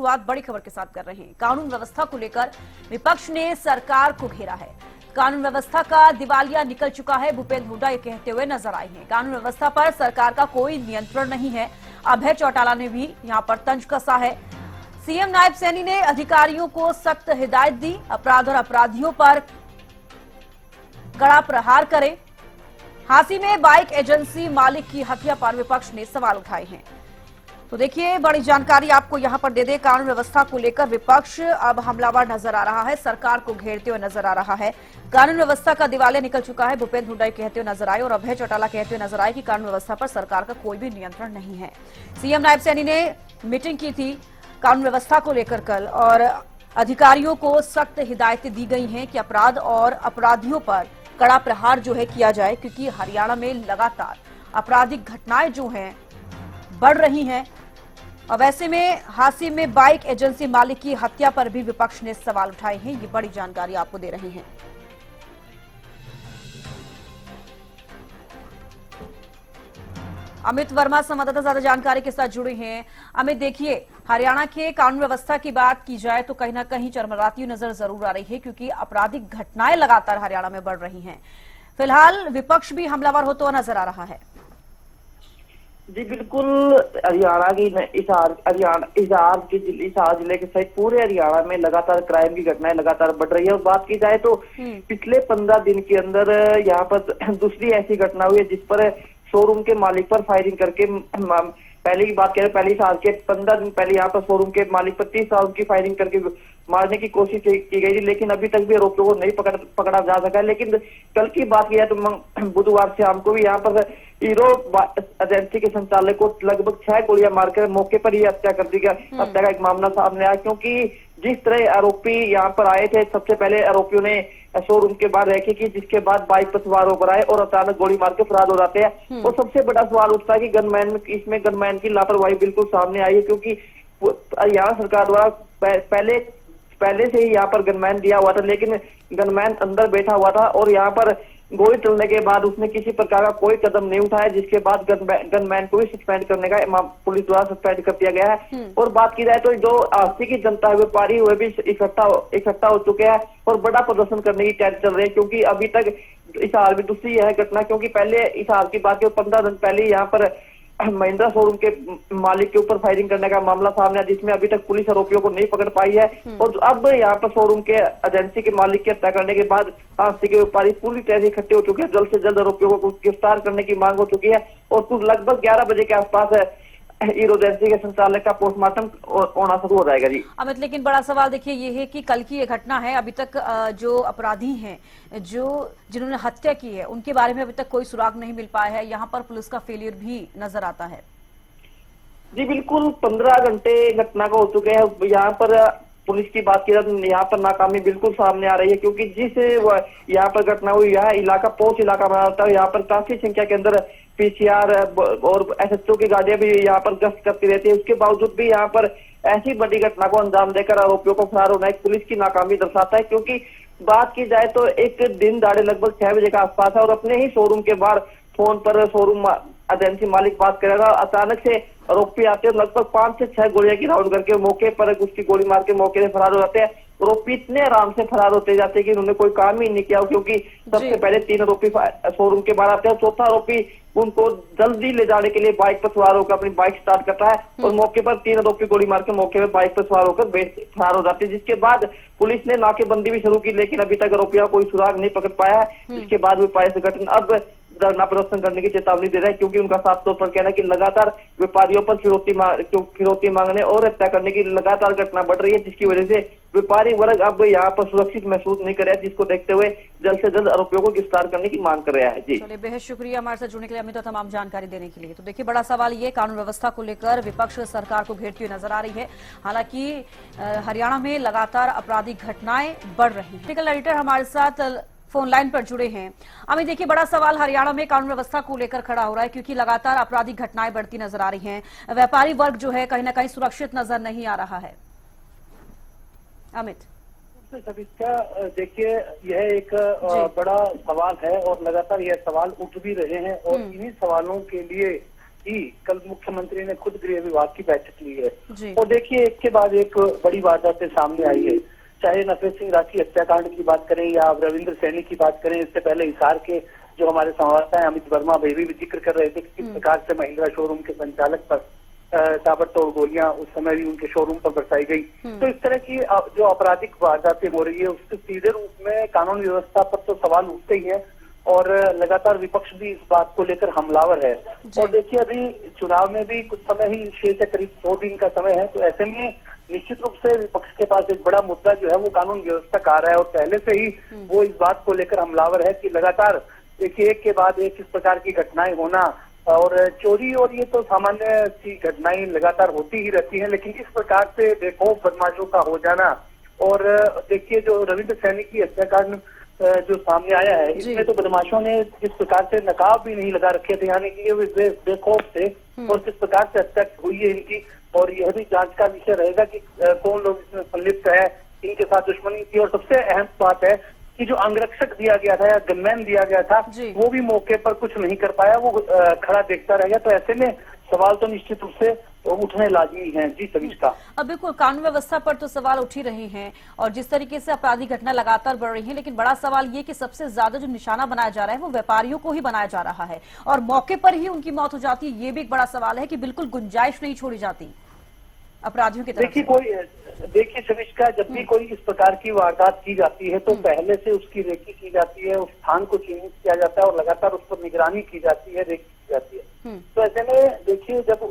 शुरुआत बड़ी खबर के साथ कर रहे हैं। कानून व्यवस्था को लेकर विपक्ष ने सरकार को घेरा है। कानून व्यवस्था का दिवालिया निकल चुका है, भूपेंद्र हुड्डा ये कहते हुए नजर आए हैं। कानून व्यवस्था पर सरकार का कोई नियंत्रण नहीं है। अभय चौटाला ने भी यहां पर तंज कसा है। सीएम नायब सैनी ने अधिकारियों को सख्त हिदायत दी, अपराध और अपराधियों पर कड़ा प्रहार करें। हांसी में बाइक एजेंसी मालिक की हत्या पर विपक्ष ने सवाल उठाए हैं। तो देखिए, बड़ी जानकारी आपको यहां पर दे दे। कानून व्यवस्था को लेकर विपक्ष अब हमलावर नजर आ रहा है, सरकार को घेरते हुए नजर आ रहा है। कानून व्यवस्था का दिवालिया निकल चुका है, भूपेंद्र हुड्डा कहते हुए नजर आए और अभय चौटाला कहते हुए नजर आए कि कानून व्यवस्था पर सरकार का कोई भी नियंत्रण नहीं है। सीएम नायब सैनी ने मीटिंग की थी कानून व्यवस्था को लेकर कल, और अधिकारियों को सख्त हिदायतें दी गई हैं कि अपराध और अपराधियों पर कड़ा प्रहार जो है किया जाए, क्योंकि हरियाणा में लगातार आपराधिक घटनाएं जो हैं बढ़ रही हैं। और वैसे में हांसी में बाइक एजेंसी मालिक की हत्या पर भी विपक्ष ने सवाल उठाए हैं। ये बड़ी जानकारी आपको दे रहे हैं। अमित वर्मा संवाददाता ज्यादा जानकारी के साथ जुड़े हैं। अमित, देखिए, हरियाणा के कानून व्यवस्था की बात की जाए तो कहीं ना कहीं चरमराती हुई नजर जरूर आ रही है, क्योंकि आपराधिक घटनाएं लगातार हरियाणा में बढ़ रही हैं। फिलहाल विपक्ष भी हमलावर होता हुआ नजर आ रहा है। जी बिल्कुल, हरियाणा की हिसार जिले के सहित पूरे हरियाणा में लगातार क्राइम की घटनाएं लगातार बढ़ रही है। और बात की जाए तो पिछले 15 दिन के अंदर यहाँ पर दूसरी ऐसी घटना हुई है जिस पर शोरूम के मालिक पर फायरिंग करके, पहले की बात करें पहले साल के 15 दिन पहले यहाँ पर शोरूम के मालिक पर 30 राउंड की फायरिंग करके मारने की कोशिश की गई थी, लेकिन अभी तक भी आरोपियों को नहीं पकड़ा जा सका है। लेकिन कल की बात की है तो बुधवार शाम को भी यहाँ पर हीरो एजेंसी के संचालक को लगभग 6 गोलियां मारकर मौके पर ही हत्या कर दी गई। हत्या का एक मामला सामने आया, क्योंकि जिस तरह आरोपी यहाँ पर आए थे, सबसे पहले आरोपियों ने शोरूम के बाहर रैकी की, जिसके बाद बाइक पर सवार होकर आए और अचानक गोली मार के फरार हो जाते हैं। और सबसे बड़ा सवाल उठता है कि गनमैन की लापरवाही बिल्कुल सामने आई है, क्योंकि यहाँ सरकार द्वारा पहले से ही यहाँ पर गनमैन दिया हुआ था, लेकिन गनमैन अंदर बैठा हुआ था और यहाँ पर गोली चलने के बाद उसने किसी प्रकार का कोई कदम नहीं उठाया, जिसके बाद गनमैन को भी सस्पेंड करने का पुलिस द्वारा सस्पेंड कर दिया गया है। और बात की जाए तो जो आस्ती की जनता है, व्यापारी हुए भी इकट्ठा हो चुके हैं और बड़ा प्रदर्शन करने की तैयारी चल रही है, क्योंकि अभी तक हिसार में दूसरी यह घटना, क्योंकि पहले हिसार की बात 15 दिन पहले यहाँ पर महिंद्रा शोरूम के मालिक के ऊपर फायरिंग करने का मामला सामने आया, जिसमें अभी तक पुलिस आरोपियों को नहीं पकड़ पाई है। और अब यहाँ पर शोरूम के एजेंसी के मालिक की हत्या करने के बाद आस्ती के व्यापारी पूरी तरह से इकट्ठे हो चुके हैं। जल्द से जल्द आरोपियों को गिरफ्तार करने की मांग हो चुकी है और कुछ लगभग 11 बजे के आसपास हीरो एजेंसी के संचालक का पोस्टमार्टम होना शुरू हो जाएगा। जी अमित, लेकिन बड़ा सवाल देखिए ये है कि कल की ये घटना है, अभी तक जो अपराधी हैं, जिन्होंने हत्या की है, उनके बारे में अभी तक कोई सुराग नहीं मिल पाया है। यहाँ पर पुलिस का फेलियर भी नजर आता है। जी बिल्कुल, 15 घंटे घटना का हो चुके हैं। यहाँ पर पुलिस की बात की जाए, यहाँ पर नाकामी बिल्कुल सामने आ रही है, क्योंकि जिस यहाँ पर घटना हुई, यह इलाका पोस्ट इलाका बना होता है। यहाँ पर काफी संख्या के अंदर पीसीआर और एसएचओ की गाड़ियां भी यहाँ पर गश्त करती रहती है। उसके बावजूद भी यहाँ पर ऐसी बड़ी घटना को अंजाम देकर आरोपियों को फरार होना एक पुलिस की नाकामी दर्शाता है। क्योंकि बात की जाए तो एक दिन दाड़े लगभग 6 बजे का आसपास है और अपने ही शोरूम के बाहर फोन पर शोरूम एजेंसी मालिक बात करेगा, अचानक से आरोपी आते हैं, लगभग 5 से 6 गोलियां की राउंड करके मौके पर उसकी गोली मार के मौके से फरार हो जाते हैं। आरोपी इतने आराम से फरार होते जाते हैं कि उन्होंने कोई काम ही नहीं किया, क्योंकि सबसे पहले 3 आरोपी शोरूम के बाहर आते हैं और चौथा आरोपी उनको जल्दी ले जाने के लिए बाइक पर सवार होकर अपनी बाइक स्टार्ट करता है और मौके पर 3 आरोपी गोली मार के मौके पर बाइक पर सवार होकर फरार हो जाते हैं। जिसके बाद पुलिस ने नाकेबंदी भी शुरू की, लेकिन अभी तक आरोपियों को कोई सुराग नहीं पकड़ पाया है। जिसके बाद व्यापारी संगठन अब धरना प्रदर्शन करने की चेतावनी दे रहा है, क्योंकि उनका साफ तौर पर कहना है कि लगातार व्यापारियों पर फिरौती मांगने और हत्या करने की लगातार घटना बढ़ रही है, जिसकी वजह से व्यापारी वर्ग अब यहाँ पर सुरक्षित महसूस नहीं कर रहा है, जिसको देखते हुए जल्द से जल्द आरोपियों को गिरफ्तार करने की मांग कर रहा है। जी चलिए, बेहद शुक्रिया हमारे साथ जुड़ने के लिए अमित, तमाम जानकारी देने के लिए। तो देखिए, बड़ा सवाल ये, कानून व्यवस्था को लेकर विपक्ष सरकार को घेरती हुई नजर आ रही है। हालांकि हरियाणा में लगातार आपराधिक घटनाएं बढ़ रही हैं। टेक्निकल एडिटर हमारे साथ फोन लाइन पर जुड़े हैं। अमित, देखिए, बड़ा सवाल हरियाणा में कानून व्यवस्था को लेकर खड़ा हो रहा है, क्योंकि लगातार आपराधिक घटनाएं बढ़ती नजर आ रही हैं। व्यापारी वर्ग जो है कहीं ना कहीं सुरक्षित नजर नहीं आ रहा है। अमित, सविता, देखिए, यह एक बड़ा सवाल है और लगातार यह सवाल उठ भी रहे हैं और इन्हीं सवालों के लिए ही कल मुख्यमंत्री ने खुद गृह विभाग की बैठक ली है जी। और देखिए एक के बाद एक बड़ी वारदातें सामने आई है। चाहे नफेद सिंह राठी हत्याकांड की बात करें या रविंद्र सैनी की बात करें, इससे पहले हिसार के जो हमारे संवाददाता हैं अमित वर्मा वे भी जिक्र कर रहे थे कि किस प्रकार से महिंद्रा शोरूम के संचालक पर ताबड़तोड़ गोलियां उस समय भी उनके शोरूम पर बरसाई गई। तो इस तरह की जो आपराधिक वारदातें हो रही है उसके सीधे रूप में कानून व्यवस्था पर तो सवाल उठते ही हैं और लगातार विपक्ष भी इस बात को लेकर हमलावर है। और देखिए अभी चुनाव में भी कुछ समय ही शेष है, करीब 100 दिन का समय है, तो ऐसे में निश्चित रूप से विपक्ष के पास एक बड़ा मुद्दा जो है वो कानून व्यवस्था का आ रहा है और पहले से ही वो इस बात को लेकर हमलावर है कि लगातार देखिए एक के बाद एक इस प्रकार की घटनाएं होना और चोरी और ये तो सामान्य सी घटनाएं लगातार होती ही रहती हैं, लेकिन इस प्रकार से बेखौफ बदमाशों का हो जाना और देखिए जो रविंद्र सैनी की हत्याकांड जो सामने आया है इसमें तो बदमाशों ने जिस प्रकार से नकाब भी नहीं लगा रखे थे, यानी कि वे बेखौफ थे और किस प्रकार से हत्या हुई है इनकी, और यह भी जांच का विषय रहेगा कि कौन लोग इसमें संलिप्त है, इनके साथ दुश्मनी थी। और सबसे अहम बात है कि जो अंगरक्षक दिया गया था या गनमैन दिया गया था वो भी मौके पर कुछ नहीं कर पाया, वो खड़ा देखता रह गया। तो ऐसे में सवाल तो निश्चित रूप से उठने लाजमी हैं। जी सविष्का। अब बिल्कुल कानून व्यवस्था पर तो सवाल उठ ही रहे हैं और जिस तरीके से आपराधिक घटना लगातार बढ़ रही है, लेकिन बड़ा सवाल ये कि सबसे ज्यादा जो निशाना बनाया जा रहा है वो व्यापारियों को ही बनाया जा रहा है और मौके पर ही उनकी मौत हो जाती है। ये भी एक बड़ा सवाल है कि बिल्कुल गुंजाइश नहीं छोड़ी जाती अपराधियों की तरफ। देखिए सविष्का, जब भी कोई इस प्रकार की वारदात की जाती है तो पहले से उसकी रेकी की जाती है, उस स्थान को चिन्हित किया जाता है और लगातार उस पर निगरानी की जाती है, रेकी की जाती है। तो ऐसे में देखिए जब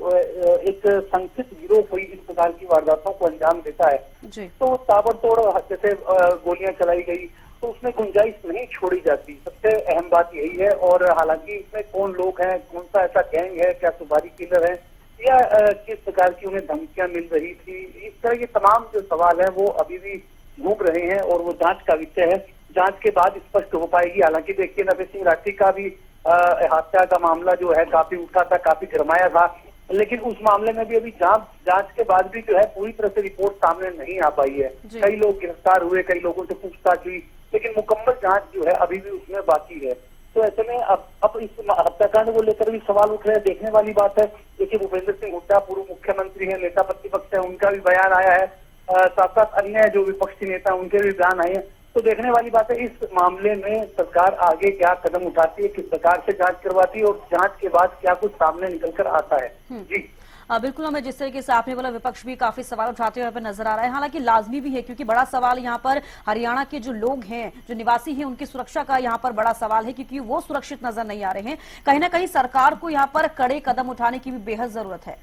एक संगठित गिरोह कोई इस प्रकार की वारदातों को अंजाम देता है तो ताबड़तोड़ जैसे गोलियां चलाई गई तो उसमें गुंजाइश नहीं छोड़ी जाती। सबसे अहम बात यही है। और हालांकि इसमें कौन लोग हैं, कौन सा ऐसा गैंग है, क्या सुपारी किलर है या किस प्रकार की उन्हें धमकियां मिल रही थी, इस तरह के तमाम जो सवाल हैं वो अभी भी घूम रहे हैं और वो जांच का विषय है। जांच के बाद स्पष्ट हो पाएगी। हालांकि देखिए नफेद सिंह राठी का भी हत्या का मामला जो है काफी उठा था, काफी गरमाया था, लेकिन उस मामले में भी अभी जांच के बाद भी जो है पूरी तरह से रिपोर्ट सामने नहीं आ पाई है। कई लोग गिरफ्तार हुए, कई लोगों से पूछताछ हुई, लेकिन मुकम्मल जांच जो है अभी भी उसमें बाकी है। तो ऐसे में अब इस हत्याकांड को लेकर भी सवाल उठ रहे हैं। देखने वाली बात है। देखिए भूपेंद्र सिंह हुड्डा पूर्व मुख्यमंत्री है, नेता प्रतिपक्ष है, उनका भी बयान आया है, साथ साथ अन्य जो विपक्षी नेता उनके भी बयान आए हैं। तो देखने वाली बात है इस मामले में सरकार आगे क्या कदम उठाती है, किस प्रकार से जांच करवाती है और जांच के बाद क्या कुछ सामने निकल कर आता है। जी बिल्कुल, हमें जिस तरीके से आपने बोला विपक्ष भी काफी सवाल उठाते हुए नजर आ रहा है। हालांकि लाजमी भी है क्योंकि बड़ा सवाल यहाँ पर हरियाणा के जो लोग हैं, जो निवासी हैं, उनकी सुरक्षा का यहाँ पर बड़ा सवाल है क्योंकि वो सुरक्षित नजर नहीं आ रहे हैं। कहीं ना कहीं सरकार को यहाँ पर कड़े कदम उठाने की भी बेहद जरूरत है।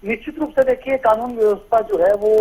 निश्चित रूप से देखिए कानून व्यवस्था जो है वो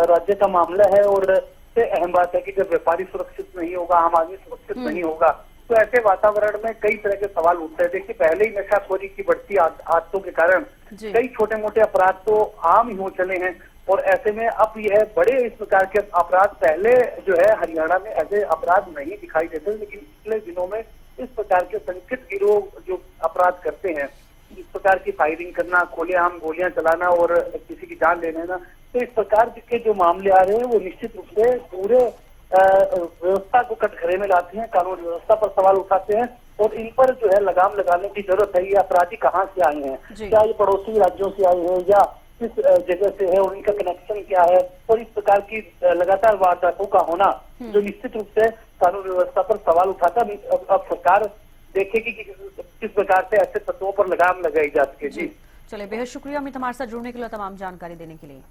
राज्य का मामला है और सबसे अहम बात है कि जब व्यापारी सुरक्षित नहीं होगा, आम आदमी सुरक्षित नहीं होगा, तो ऐसे वातावरण में कई तरह के सवाल उठते हैं। देखिए पहले ही नशाखोरी की बढ़ती आदतों के कारण कई छोटे मोटे अपराध तो आम ही हो चले हैं और ऐसे में अब यह बड़े इस प्रकार के अपराध पहले जो है हरियाणा में ऐसे अपराध नहीं दिखाई देते, लेकिन पिछले दिनों में इस प्रकार के संगठित गिरोह जो अपराध करते हैं, इस प्रकार की फायरिंग करना, खुलेआम गोलियां चलाना और किसी की जान ले लेना, तो इस प्रकार के जो मामले आ रहे हैं वो निश्चित रूप से पूरे व्यवस्था को कटघरे में लाते हैं, कानून व्यवस्था पर सवाल उठाते हैं और इन पर जो है लगाम लगाने की जरूरत है। ये अपराधी कहाँ से आए हैं, क्या ये पड़ोसी राज्यों से आए हैं या किस जगह से है और इनका कनेक्शन क्या है, और इस प्रकार की लगातार वारदातों का होना जो निश्चित रूप से कानून व्यवस्था पर सवाल उठाता। अब सरकार देखेगी कि किस प्रकार से ऐसे तत्वों पर लगाम लगाई जा सके। जी चलिए, बेहद शुक्रिया अमित हमारे साथ जुड़ने के लिए, तमाम जानकारी देने के लिए।